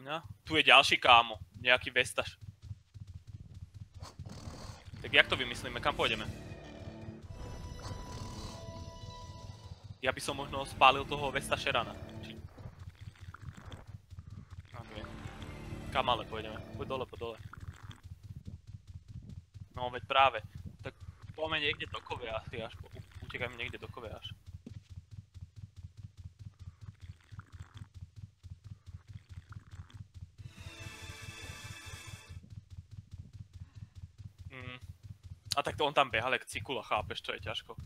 No, tu je ďalší kámo, nejaký vestaš. Tak jak to vymyslíme, kam pôjdeme? Ja by som možno spálil toho vestašerana. Okay. Kam ale pôjdeme? Poď dole, poď dole. No veď práve. Tak poďme niekde do kove asi až. Utekajme niekde do kove až. A tak to on tam behal jak cikula, chápeš, čo je ťažko.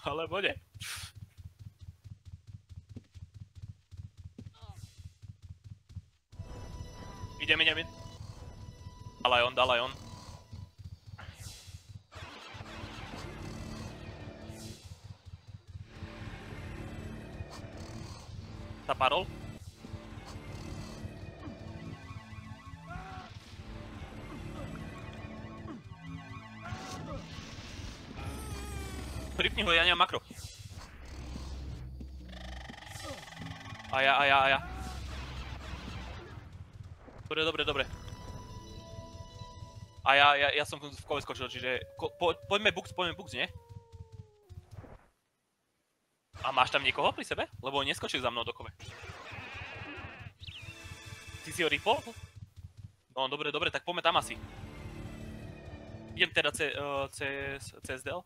Alebo nie. Idem. Dal aj on. Zaparol. Pripni ho, ja nemám makro. A ja. Dobre. A ja som v kove skočil, čiže... Poďme buks, nie? A máš tam niekoho pri sebe? Lebo on neskočil za mnou do kove. Ty si ho ripol? No dobre, tak poďme tam asi. Idem teda cez del.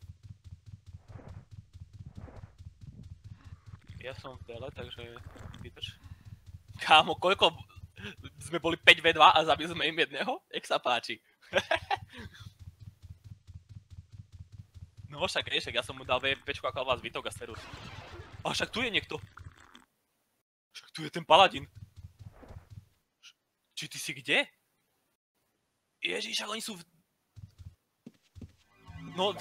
Ja som v dele, takže vydrž. Kámo, koľko... Sme boli 5v2 a zabili sme im jedného? Jak sa páči. No však, ja som mu dal VPčko ako vás Vitok a Sterus. A však tu je niekto. Však tu je ten paladín. Či ty si kde? Ježiš, ale oni sú v... No...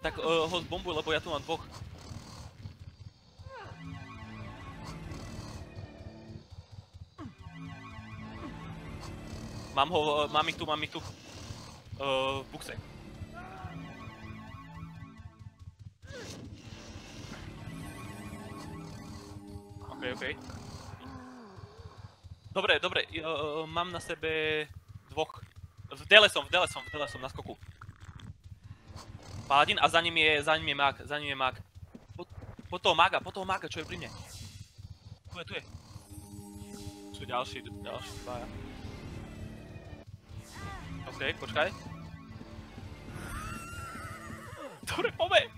Tak ho zbombuj, lebo ja tu mám dvoch. Mám ich tu. V bukse. OK. Dobre, mám na sebe dvoch. V dele som na skoku. Paladín a za ním je mák. Po toho mága, čo je pri mne. Tu je. Sú ďalší dvaja. OK, počkaj. Dobre, poďme.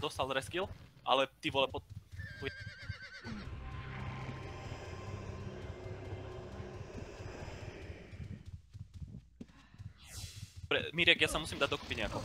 Dostal reskill, ale ty vole pod... Dobre, Mirek, ja sa musím dať dokopy nejako.